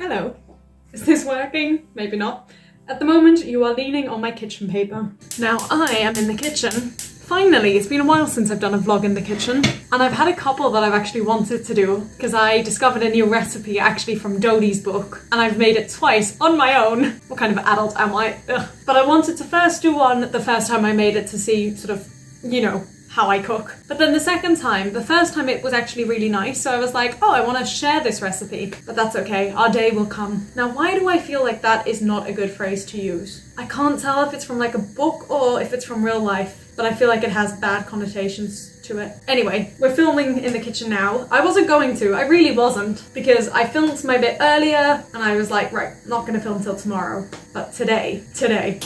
Hello. Is this working? Maybe not. At the moment, you are leaning on my kitchen paper. Now, I am in the kitchen. Finally, it's been a while since I've done a vlog in the kitchen, and I've had a couple that I've actually wanted to do because I discovered a new recipe actually from Dodie's book, and I've made it twice on my own. What kind of adult am I? Ugh. But I wanted to first do one the first time I made it to see sort of, you know, how I cook. But then the first time it was actually really nice, so I was like, oh, I want to share this recipe. But that's okay, our day will come. Now, why do I feel like that is not a good phrase to use? I can't tell if it's from like a book or if it's from real life, but I feel like it has bad connotations to it. Anyway, we're filming in the kitchen now. I wasn't going to, I really wasn't, because I filmed my bit earlier and I was like, right, not gonna film till tomorrow. But today.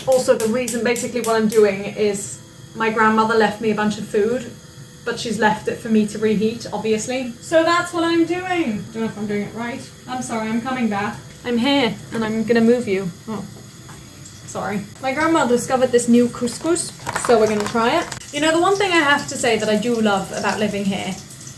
Also, the reason basically what I'm doing is my grandmother left me a bunch of food, but she's left it for me to reheat, obviously. So that's what I'm doing. Don't know if I'm doing it right. I'm sorry, I'm coming back. I'm here, and I'm gonna move you. Oh, sorry. My grandma discovered this new couscous, so we're gonna try it. You know, the one thing I have to say that I do love about living here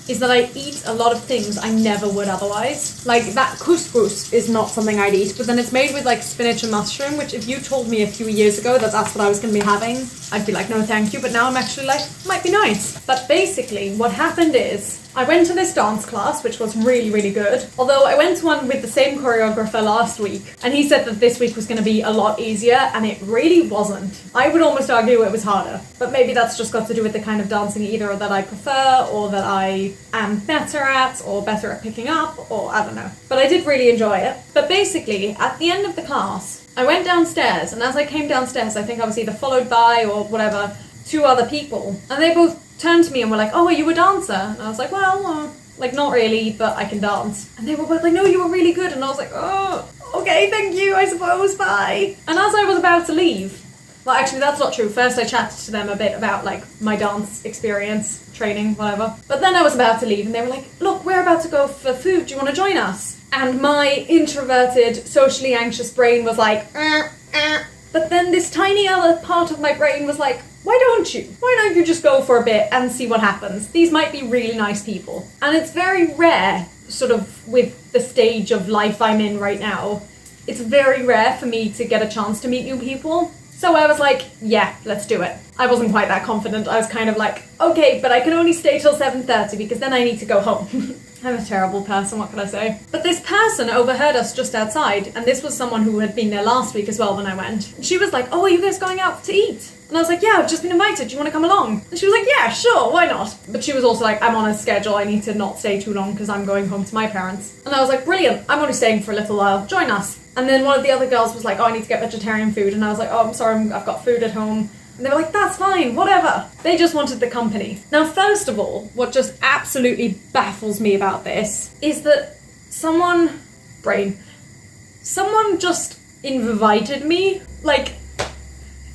is that I eat a lot of things I never would otherwise. Like, that couscous is not something I'd eat, but then it's made with like spinach and mushroom, which if you told me a few years ago that that's what I was gonna be having, I'd be like, no thank you, but now I'm actually like, might be nice. But basically, what happened is, I went to this dance class, which was really, really good. Although I went to one with the same choreographer last week, and he said that this week was going to be a lot easier, and it really wasn't. I would almost argue it was harder, but maybe that's just got to do with the kind of dancing either that I prefer, or that I am better at, or better at picking up, or I don't know. But I did really enjoy it. But basically, at the end of the class, I went downstairs, and as I came downstairs, I think I was either followed by, or whatever, two other people, and they both turned to me and were like, oh, are you a dancer? And I was like, well, like, not really, but I can dance. And they were both like, no, you were really good. And I was like, oh, okay, thank you, I suppose, bye. And as I was about to leave, well, actually, that's not true. First, I chatted to them a bit about, like, my dance experience, training, whatever. But then I was about to leave, and they were like, look, we're about to go for food. Do you want to join us? And my introverted, socially anxious brain was like, But then this tiny other part of my brain was like, why don't you? Why don't you just go for a bit and see what happens? These might be really nice people. And it's very rare, sort of with the stage of life I'm in right now, it's very rare for me to get a chance to meet new people. So I was like, yeah, let's do it. I wasn't quite that confident. I was kind of like, okay, but I can only stay till 7:30 because then I need to go home. I'm a terrible person, what can I say? But this person overheard us just outside, and this was someone who had been there last week as well when I went. And she was like, oh, are you guys going out to eat? And I was like, yeah, I've just been invited, do you want to come along? And she was like, yeah, sure, why not? But she was also like, I'm on a schedule, I need to not stay too long because I'm going home to my parents. And I was like, brilliant, I'm only staying for a little while, join us. And then one of the other girls was like, oh, I need to get vegetarian food. And I was like, oh, I'm sorry, I've got food at home. And they were like, that's fine, whatever. They just wanted the company. Now, first of all, what just absolutely baffles me about this is that someone just invited me. Like,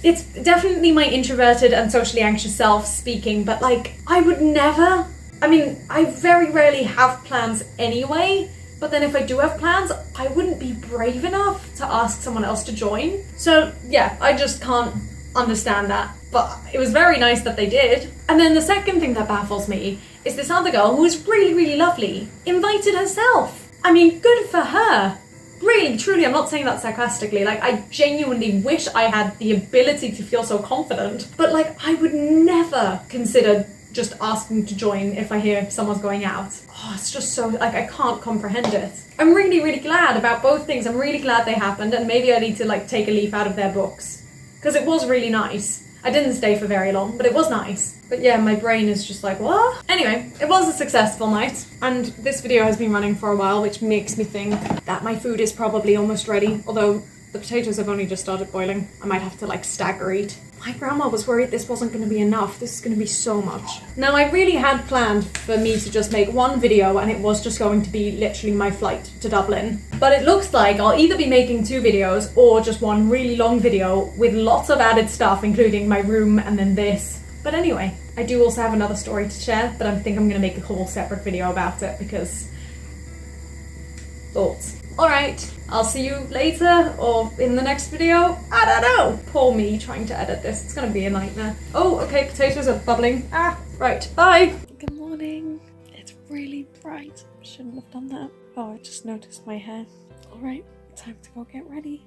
it's definitely my introverted and socially anxious self speaking, but like, I would never, I mean, I very rarely have plans anyway, but then if I do have plans, I wouldn't be brave enough to ask someone else to join. So yeah, I just can't understand that, but it was very nice that they did. And then the second thing that baffles me is this other girl who was really, really lovely, invited herself. I mean, good for her. Really, truly, I'm not saying that sarcastically, like, I genuinely wish I had the ability to feel so confident, but like, I would never consider just asking to join if I hear someone's going out. Oh, it's just so, like, I can't comprehend it. I'm really, really glad about both things. I'm really glad they happened, and maybe I need to like take a leaf out of their books. Because it was really nice. I didn't stay for very long, but it was nice. But yeah, my brain is just like, what? Anyway, it was a successful night, and this video has been running for a while, which makes me think that my food is probably almost ready, although the potatoes have only just started boiling. I might have to like stagger eat. My grandma was worried this wasn't going to be enough. This is going to be so much. Now, I really had planned for me to just make one video, and it was just going to be literally my flight to Dublin. But it looks like I'll either be making 2 videos or just one really long video with lots of added stuff, including my room and then this. But anyway, I do also have another story to share, but I think I'm going to make a whole separate video about it because thoughts. Alright, I'll see you later or in the next video. I don't know. Poor me trying to edit this. It's gonna be a nightmare. Oh, okay, potatoes are bubbling. Right, bye. Good morning. It's really bright. Shouldn't have done that. Oh, I just noticed my hair. All right, time to go get ready.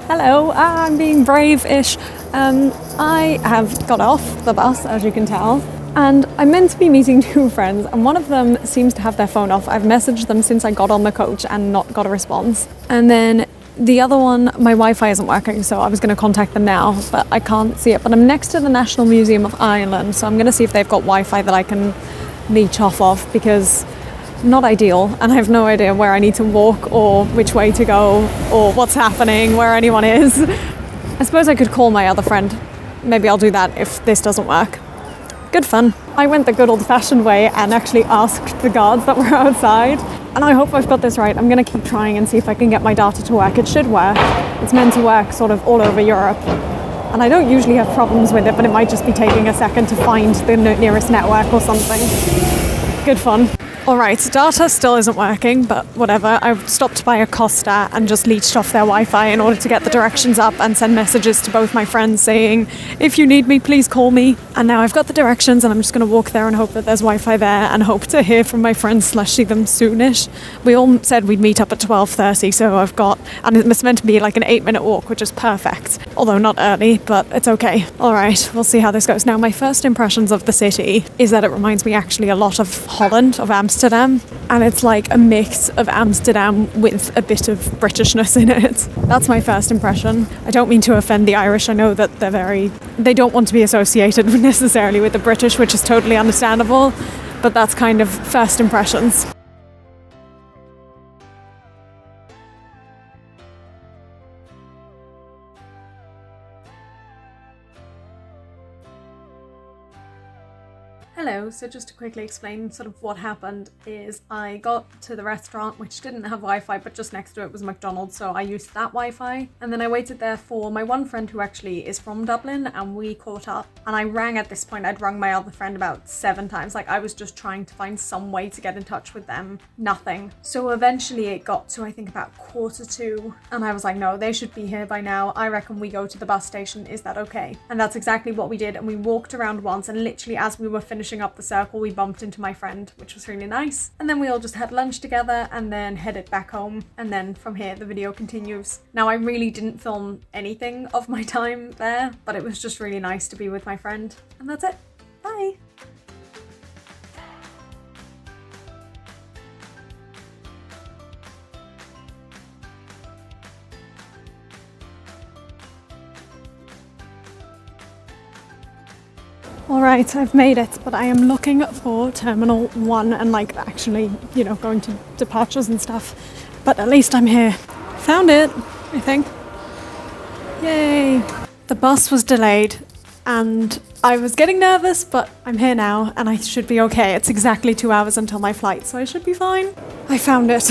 Hello, I'm being brave-ish. I have got off the bus, as you can tell, and I'm meant to be meeting two friends, and one of them seems to have their phone off. I've messaged them since I got on the coach and not got a response. And then the other one, my Wi-Fi isn't working, so I was going to contact them now, but I can't see it. But I'm next to the National Museum of Ireland, so I'm going to see if they've got Wi-Fi that I can leech off of, because not ideal, and I have no idea where I need to walk or which way to go or what's happening, where anyone is. I suppose I could call my other friend. Maybe I'll do that if this doesn't work. Good fun. I went the good old-fashioned way and actually asked the guards that were outside, and I hope I've got this right. I'm going to keep trying and see if I can get my data to work. It should work. It's meant to work sort of all over Europe, and I don't usually have problems with it, but it might just be taking a second to find the nearest network or something. Good fun. Alright, data still isn't working, but whatever. I've stopped by a Costa and just leached off their Wi-Fi in order to get the directions up and send messages to both my friends saying, if you need me, please call me. And now I've got the directions and I'm just going to walk there and hope that there's Wi-Fi there and hope to hear from my friends / see them soonish. We all said we'd meet up at 12:30, so I've got, and it's meant to be like an 8-minute walk, which is perfect. Although not early, but it's okay. Alright, we'll see how this goes. Now, my first impressions of the city is that it reminds me actually a lot of Holland, of Amsterdam, and it's like a mix of Amsterdam with a bit of Britishness in it. That's my first impression. I don't mean to offend the Irish. I know that they don't want to be associated necessarily with the British, which is totally understandable, but that's kind of first impressions. Hello, so just to quickly explain sort of what happened is I got to the restaurant, which didn't have Wi-Fi, but just next to it was McDonald's, so I used that Wi-Fi. And then I waited there for my one friend who actually is from Dublin, and we caught up. And I rang at this point, I'd rung my other friend about 7 times. Like, I was just trying to find some way to get in touch with them. Nothing. So eventually it got to, I think, about 1:45, and I was like, no, they should be here by now. I reckon we go to the bus station. Is that okay? And that's exactly what we did, and we walked around once, and literally as we were finishing up the circle, we bumped into my friend, which was really nice. And then we all just had lunch together and then headed back home. And then from here, the video continues. Now, I really didn't film anything of my time there, but it was just really nice to be with my friend. And that's it. Bye. Alright, I've made it, but I am looking for Terminal 1 and like actually, going to departures and stuff. But at least I'm here. Found it, I think. Yay! The bus was delayed and I was getting nervous, but I'm here now and I should be okay. It's exactly 2 hours until my flight, so I should be fine. I found it.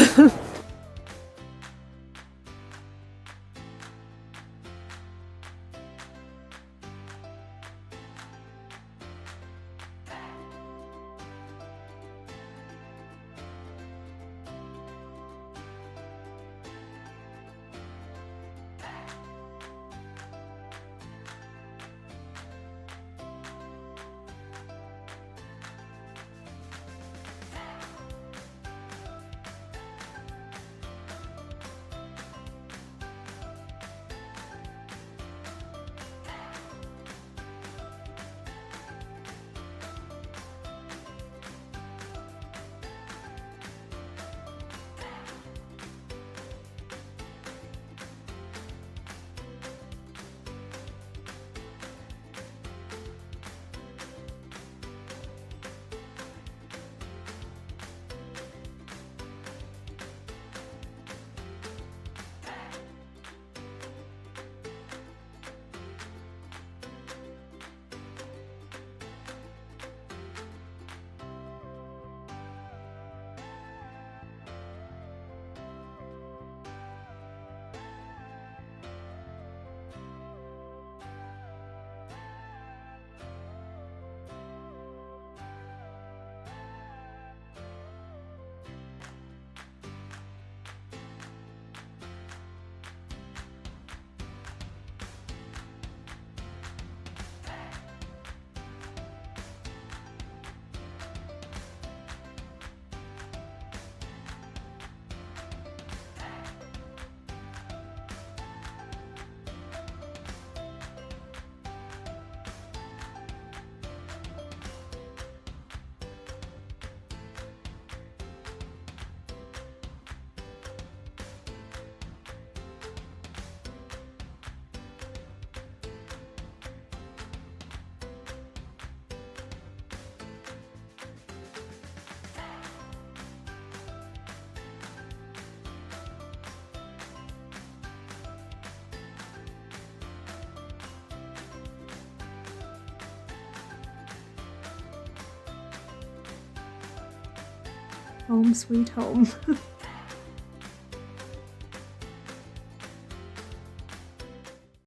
Home sweet home.